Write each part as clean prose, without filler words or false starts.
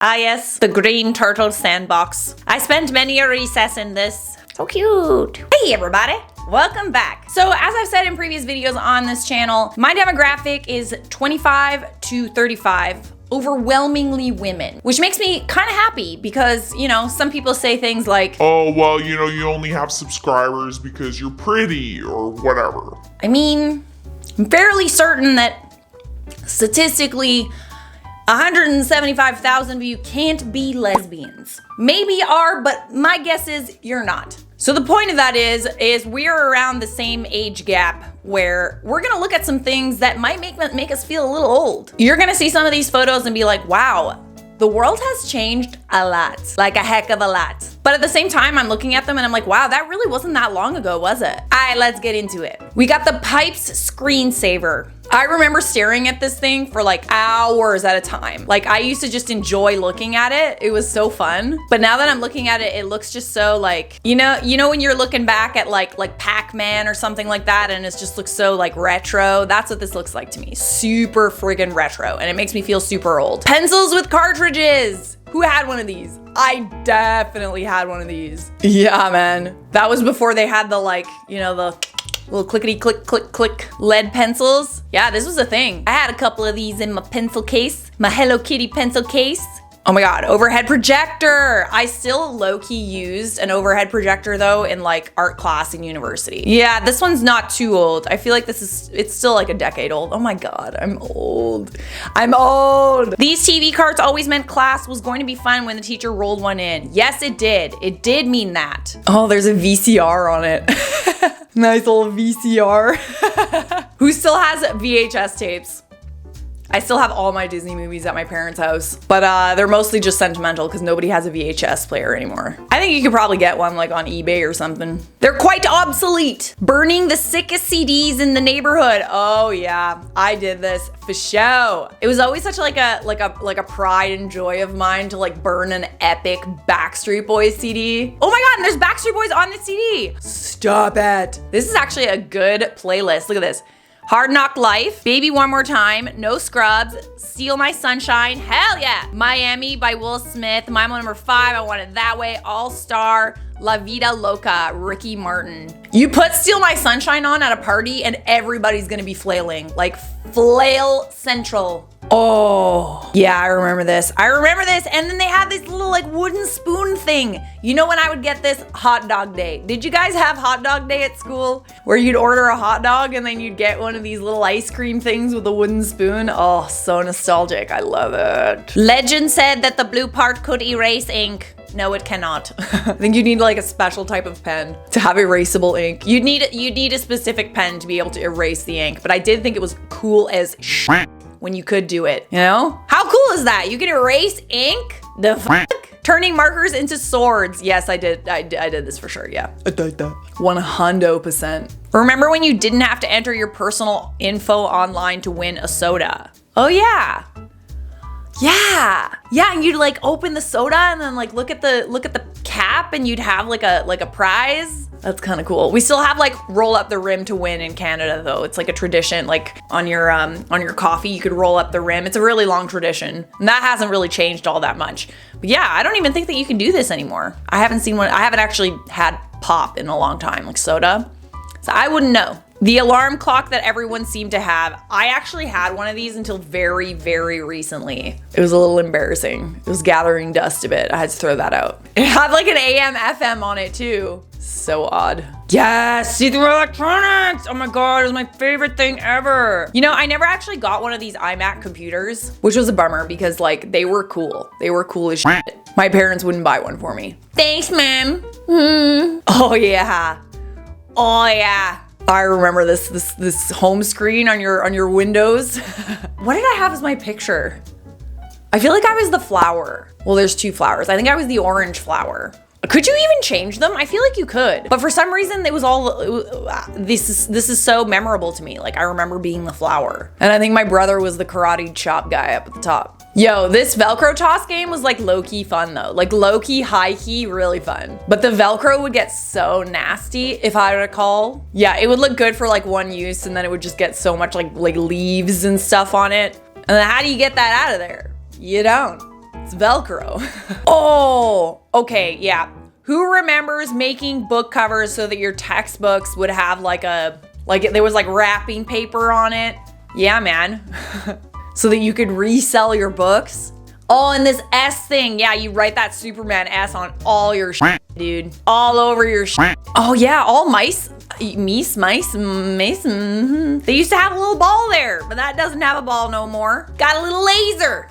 Ah yes, the green turtle sandbox. I spent many a recess in this. So cute. Hey everybody, welcome back. So as I've said in previous videos on this channel, my demographic is 25 to 35. Overwhelmingly women, which makes me kind of happy because, you know, some people say things like, oh, well, you know, you only have subscribers because you're pretty or whatever. I mean, I'm fairly certain that statistically 175,000 of you can't be lesbians. Maybe you are, but my guess is you're not. So the point of that is we're around the same age gap where we're gonna look at some things that might make us feel a little old. You're gonna see some of these photos and be like, wow, the world has changed a lot, like a heck of a lot. But at the same time, I'm looking at them and I'm like, wow, that really wasn't that long ago, was it? All right, let's get into it. We got the pypes screensaver. I remember staring at this thing for like hours at a time. Like I used to just enjoy looking at it. It was so fun. But now that I'm looking at it, it looks just so like, you know when you're looking back at like Pac-Man or something like that and it just looks so like retro. That's what this looks like to me. Super friggin' retro, and it makes me feel super old. Pencils with cartridges. Who had one of these? I definitely had one of these. Yeah, man. That was before they had the like, you know, the little clickety click click click lead pencils. Yeah, this was a thing. I had a couple of these in my pencil case, my Hello Kitty pencil case. Oh my God, overhead projector. I still low-key used an overhead projector though in like art class in university. Yeah, this one's not too old. I feel like it's still like a decade old. Oh my God, I'm old. I'm old. These TV carts always meant class was going to be fun when the teacher rolled one in. Yes, it did. It did mean that. Oh, there's a VCR on it. Nice little VCR. Who still has VHS tapes? I still have all my Disney movies at my parents' house, but they're mostly just sentimental because nobody has a VHS player anymore. I think you could probably get one like on eBay or something. They're quite obsolete. Burning the sickest CDs in the neighborhood. Oh yeah, I did this for show. It was always such like a pride and joy of mine to like burn an epic Backstreet Boys CD. Oh my God, and there's Backstreet Boys on the CD. Stop it. This is actually a good playlist. Look at this. Hard Knock Life, Baby One More Time, No Scrubs, Steal My Sunshine, hell yeah! Miami by Will Smith, Mambo Number 5, I Want It That Way, All Star, La Vida Loca, Ricky Martin. You put Steal My Sunshine on at a party and everybody's gonna be flailing, like flail central. Oh, yeah, I remember this. And then they had this little like wooden spoon thing. You know when I would get this? Hot dog day. Did you guys have hot dog day at school? Where you'd order a hot dog and then you'd get one of these little ice cream things with a wooden spoon? Oh, so nostalgic. I love it. Legend said that the blue part could erase ink. No, it cannot. I think you need like a special type of pen to have erasable ink. You'd need a specific pen to be able to erase the ink, but I did think it was cool as shit when you could do it, you know? How cool is that? You can erase ink? The fuck? Turning markers into swords. Yes, I did this for sure, yeah. 100%. Remember when you didn't have to enter your personal info online to win a soda? Oh yeah. Yeah, and you'd like open the soda and then like look at the cap and you'd have like a prize. That's kind of cool. We still have like roll up the rim to win in Canada though. It's like a tradition, like on your coffee you could roll up the rim. It's a really long tradition and that hasn't really changed all that much. But yeah, I don't even think that you can do this anymore. I haven't seen one. I haven't actually had pop in a long time, like soda. So I wouldn't know. The alarm clock that everyone seemed to have, I actually had one of these until very, very recently. It was a little embarrassing. It was gathering dust a bit. I had to throw that out. It had like an AM FM on it too. So odd. Yes, see-through electronics. Oh my God, it was my favorite thing ever. You know, I never actually got one of these iMac computers, which was a bummer because like they were cool. They were cool as shit. My parents wouldn't buy one for me. Thanks, ma'am. Oh yeah. Oh yeah. I remember this home screen on your Windows. What did I have as my picture? I feel like I was the flower. Well, there's two flowers. I think I was the orange flower. Could you even change them? I feel like you could. But for some reason, this is so memorable to me. Like I remember being the flower. And I think my brother was the karate chop guy up at the top. Yo, this Velcro toss game was like low-key fun though. Like low-key, high-key, really fun. But the Velcro would get so nasty, if I recall. Yeah, it would look good for like one use and then it would just get so much like leaves and stuff on it. And then how do you get that out of there? You don't. It's Velcro. Oh, okay, yeah. Who remembers making book covers so that your textbooks would have there was like wrapping paper on it? Yeah, man. So that you could resell your books. Oh, and this S thing. Yeah, you write that Superman S on all your shit, dude. All over your shit. Oh yeah, all mice. They used to have a little ball there, but that doesn't have a ball no more. Got a little laser.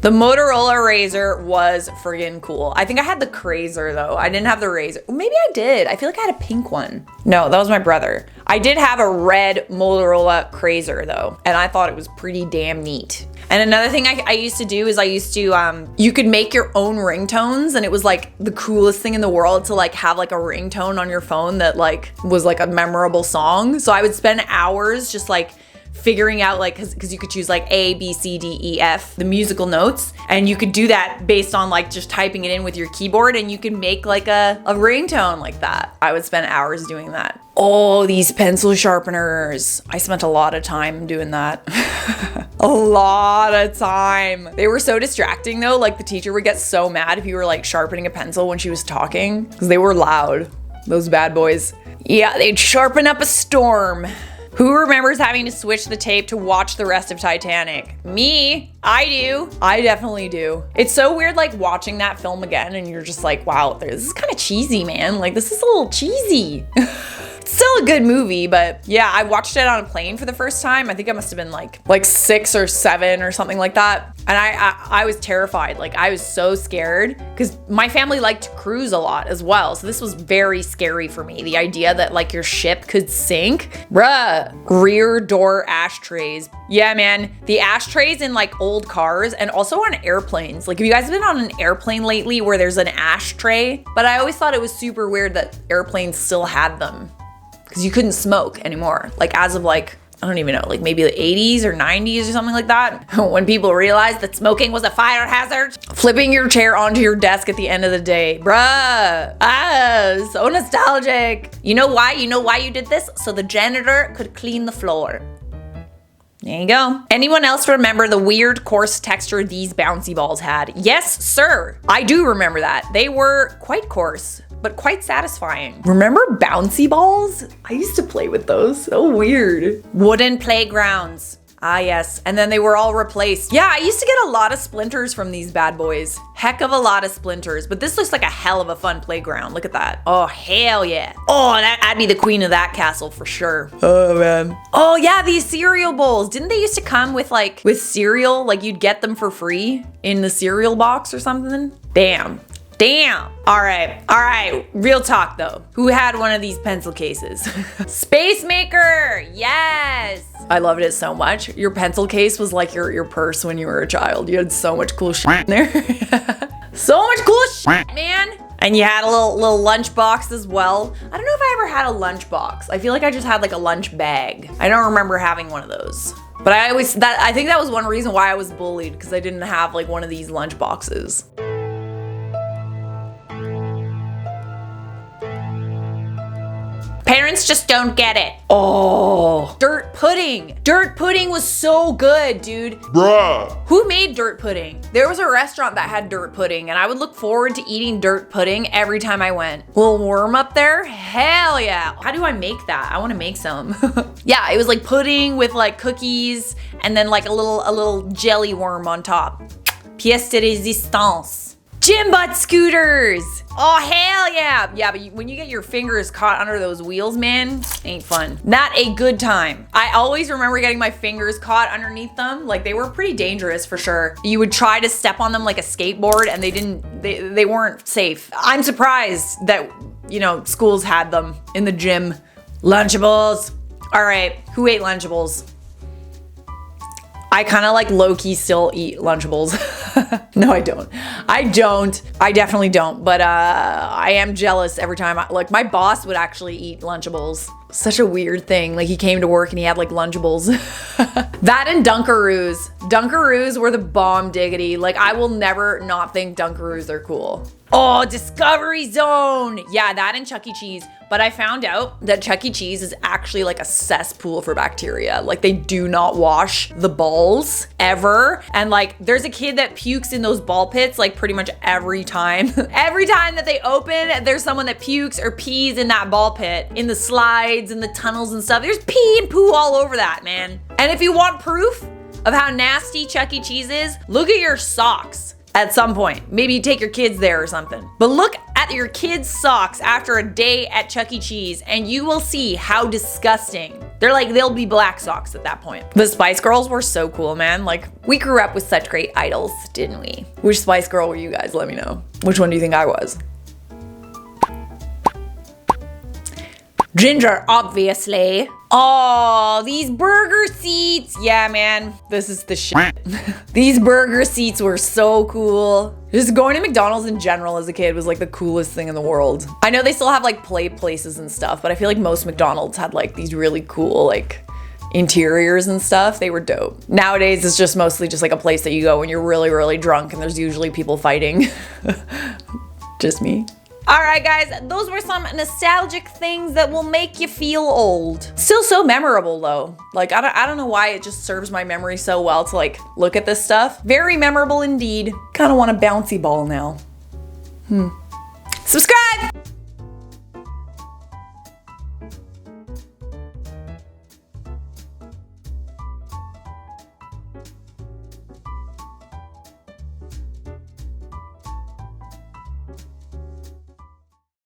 The Motorola Razr was friggin' cool. I think I had the Crazer though. I didn't have the Razr. Maybe I did. I feel like I had a pink one. No, that was my brother. I did have a red Motorola Crazer though, and I thought it was pretty damn neat. And another thing I used to do is you could make your own ringtones, and it was like the coolest thing in the world to like have like a ringtone on your phone that like was like a memorable song. So I would spend hours just like figuring out like, cause you could choose like A, B, C, D, E, F, the musical notes. And you could do that based on like just typing it in with your keyboard, and you can make like a ringtone like that. I would spend hours doing that. Oh, these pencil sharpeners. I spent a lot of time doing that. A lot of time. They were so distracting though. Like the teacher would get so mad if you were like sharpening a pencil when she was talking, because they were loud, those bad boys. Yeah, they'd sharpen up a storm. Who remembers having to switch the tape to watch the rest of Titanic? Me, I do. I definitely do. It's so weird like watching that film again and you're just like, wow, this is kind of cheesy, man. Like this is a little cheesy. Still a good movie, but yeah, I watched it on a plane for the first time. I think I must have been like 6 or 7 or something like that. And I was terrified. Like I was so scared because my family liked to cruise a lot as well. So this was very scary for me. The idea that like your ship could sink. Bruh. Rear door ashtrays. Yeah, man. The ashtrays in like old cars and also on airplanes. Like have you guys been on an airplane lately where there's an ashtray? But I always thought it was super weird that airplanes still had them, because you couldn't smoke anymore. Like as of like, I don't even know, like maybe the 80s or 90s or something like that. When people realized that smoking was a fire hazard. Flipping your chair onto your desk at the end of the day. Bruh, so nostalgic. You know why? You know why you did this? So the janitor could clean the floor. There you go. Anyone else remember the weird coarse texture these bouncy balls had? Yes, sir. I do remember that. They were quite coarse, but quite satisfying. Remember bouncy balls? I used to play with those. So weird. Wooden playgrounds. Ah, yes. And then they were all replaced. Yeah, I used to get a lot of splinters from these bad boys. Heck of a lot of splinters. But this looks like a hell of a fun playground. Look at that. Oh, hell yeah. Oh, I'd be the queen of that castle for sure. Oh, man. Oh, yeah, these cereal bowls. Didn't they used to come with cereal? Like you'd get them for free in the cereal box or something? Damn. All right. Real talk though. Who had one of these pencil cases? Space Maker, yes. I loved it so much. Your pencil case was like your purse when you were a child. You had so much cool shit in there. So much cool shit, man. And you had a little lunch box as well. I don't know if I ever had a lunch box. I feel like I just had like a lunch bag. I don't remember having one of those. But I think that was one reason why I was bullied, because I didn't have like one of these lunch boxes. Parents just don't get it. Oh, dirt pudding. Dirt pudding was so good, dude. Bruh. Who made dirt pudding? There was a restaurant that had dirt pudding, and I would look forward to eating dirt pudding every time I went. Little worm up there? Hell yeah. How do I make that? I want to make some. Yeah, it was like pudding with like cookies and then like a little jelly worm on top. Pièce de résistance. Gym butt scooters. Oh, hell yeah. Yeah, but when you get your fingers caught under those wheels, man, ain't fun. Not a good time. I always remember getting my fingers caught underneath them. Like they were pretty dangerous for sure. You would try to step on them like a skateboard and they weren't safe. I'm surprised that, schools had them in the gym. Lunchables. All right, who ate Lunchables? I kind of like low-key still eat Lunchables. No, I don't. I definitely don't. But I am jealous every time. My boss would actually eat Lunchables. Such a weird thing. Like he came to work and he had like Lunchables. That and Dunkaroos. Dunkaroos were the bomb diggity. Like I will never not think Dunkaroos are cool. Oh, Discovery Zone. Yeah, that and Chuck E. Cheese. But I found out that Chuck E. Cheese is actually like a cesspool for bacteria. Like they do not wash the balls ever. And like there's a kid that pukes in those ball pits like pretty much every time. Every time that they open, there's someone that pukes or pees in that ball pit, in the slides and the tunnels and stuff. There's pee and poo all over that, man. And if you want proof of how nasty Chuck E. Cheese is, look at your socks. At some point, maybe you take your kids there or something. But look at your kids' socks after a day at Chuck E. Cheese and you will see how disgusting. They'll be black socks at that point. The Spice Girls were so cool, man. Like, we grew up with such great idols, didn't we? Which Spice Girl were you guys? Let me know. Which one do you think I was? Ginger, obviously. Oh, these burger seats. Yeah, man, this is the shit. These burger seats were so cool. Just going to McDonald's in general as a kid was like the coolest thing in the world. I know they still have like play places and stuff, but I feel like most McDonald's had like these really cool like interiors and stuff. They were dope. Nowadays, it's just mostly just like a place that you go when you're really, really drunk and there's usually people fighting. Just me. All right, guys, those were some nostalgic things that will make you feel old. Still so memorable though. Like, I don't know why it just serves my memory so well to like look at this stuff. Very memorable indeed. Kind of want a bouncy ball now. Subscribe!